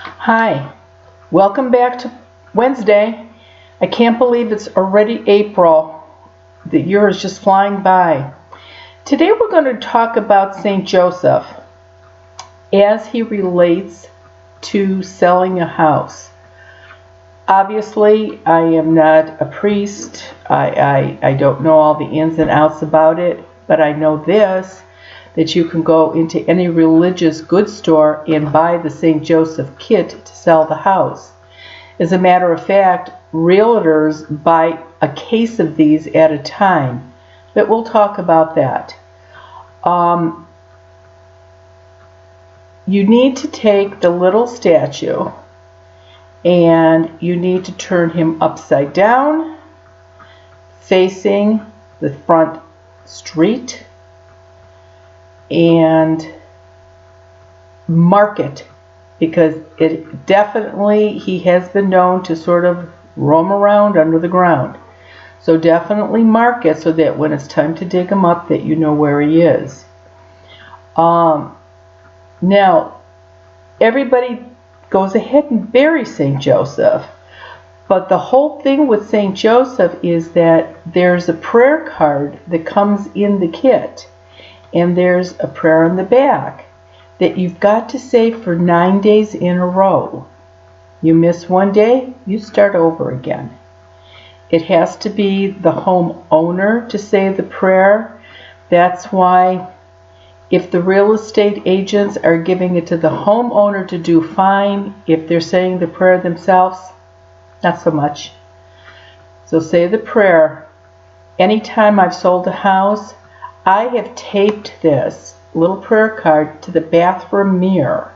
Hi, welcome back to Wednesday. I can't believe it's already April. The year is just flying by. Today we're going to talk about St. Joseph as he relates to selling a house. Obviously, I am not a priest. I don't know all the ins and outs about it, but I know this, that you can go into any religious goods store and buy the St. Joseph kit to sell the house. As a matter of fact, realtors buy a case of these at a time, but we'll talk about that. You need to take the little statue and you need to turn him upside down, facing the front street, and mark it, because it definitely, he has been known to sort of roam around under the ground. So definitely mark it so that when it's time to dig him up, that you know where he is. Now, everybody goes ahead and buries St. Joseph, but the whole thing with St. Joseph is that there's a prayer card that comes in the kit. And there's a prayer on the back that you've got to say for 9 days in a row. You miss one day, you start over again. It has to be the homeowner to say the prayer. That's why if the real estate agents are giving it to the homeowner to do, fine. If they're saying the prayer themselves, not so much. So say the prayer. Anytime I've sold a house, I have taped this little prayer card to the bathroom mirror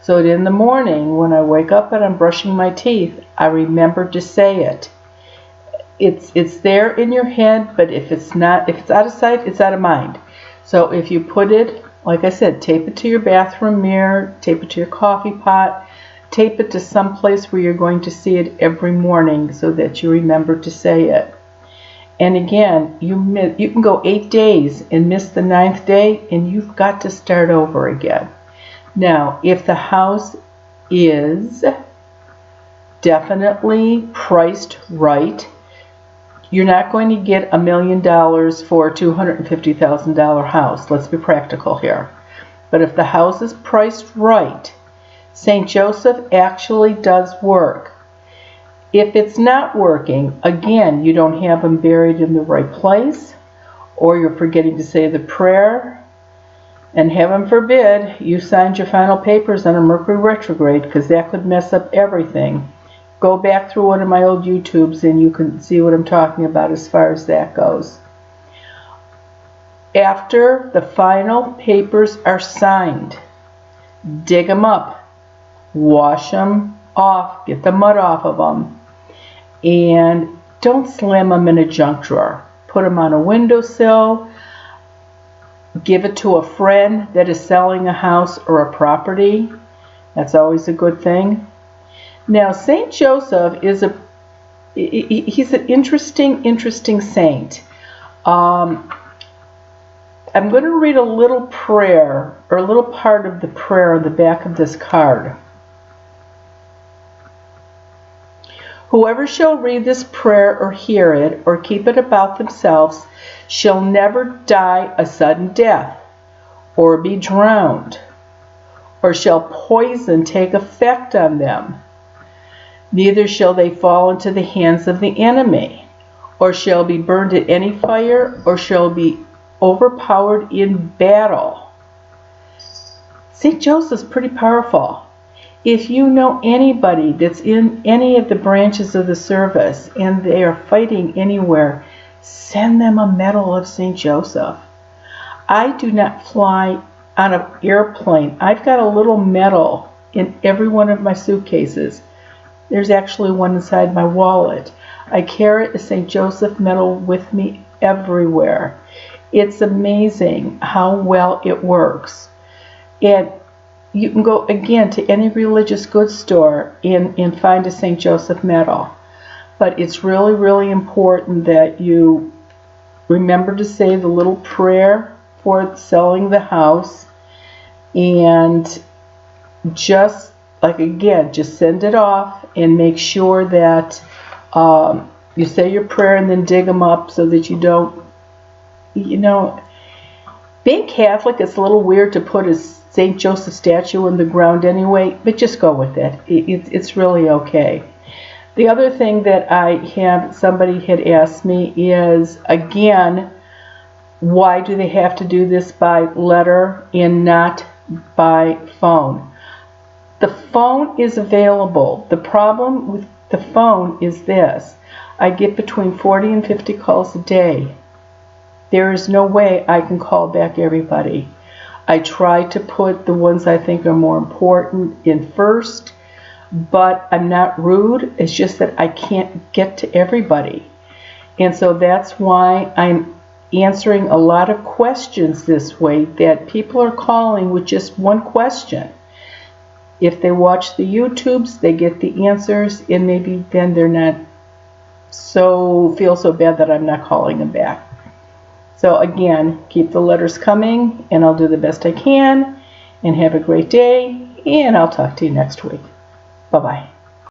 so that in the morning when I wake up and I'm brushing my teeth, I remember to say it. It's there in your head, but if it's out of sight, it's out of mind. So if you put it, like I said, tape it to your bathroom mirror, tape it to your coffee pot, tape it to some place where you're going to see it every morning so that you remember to say it. And again, you can go 8 days and miss the 9th day, and you've got to start over again. Now, if the house is definitely priced right, you're not going to get $1 million for a $250,000 house. Let's be practical here. But if the house is priced right, St. Joseph actually does work. If it's not working, again, you don't have them buried in the right place, or you're forgetting to say the prayer, and heaven forbid you signed your final papers on a Mercury retrograde, because that could mess up everything. Go back through one of my old YouTubes and you can see what I'm talking about as far as that goes. After the final papers are signed, dig them up, wash them off, get the mud off of them, and don't slam them in a junk drawer. Put them on a windowsill. Give it to a friend that is selling a house or a property. That's always a good thing. Now, St. Joseph is he's an interesting saint. I'm going to read a little prayer, or a little part of the prayer on the back of this card. Whoever shall read this prayer or hear it or keep it about themselves shall never die a sudden death, or be drowned, or shall poison take effect on them. Neither shall they fall into the hands of the enemy, or shall be burned at any fire, or shall be overpowered in battle. St. Joseph's pretty powerful. If you know anybody that's in any of the branches of the service and they are fighting anywhere, send them a medal of St. Joseph. I do not fly on an airplane. I've got a little medal in every one of my suitcases. There's actually one inside my wallet. I carry a St. Joseph medal with me everywhere. It's amazing how well it works. And you can go, again, to any religious goods store and find a St. Joseph medal. But it's really, really important that you remember to say the little prayer for selling the house, and just like again, just send it off and make sure that you say your prayer and then dig them up so that you don't, being Catholic, it's a little weird to put a St. Joseph statue in the ground anyway, but just go with it. It's really okay. The other thing that somebody had asked me is, again, why do they have to do this by letter and not by phone? The phone is available. The problem with the phone is this. I get between 40 and 50 calls a day. There is no way I can call back everybody. I try to put the ones I think are more important in first, but I'm not rude. It's just that I can't get to everybody. And so that's why I'm answering a lot of questions this way, that people are calling with just one question. If they watch the YouTubes, they get the answers, and maybe then they're not feel so bad that I'm not calling them back. So again, keep the letters coming, and I'll do the best I can, and have a great day, and I'll talk to you next week. Bye-bye.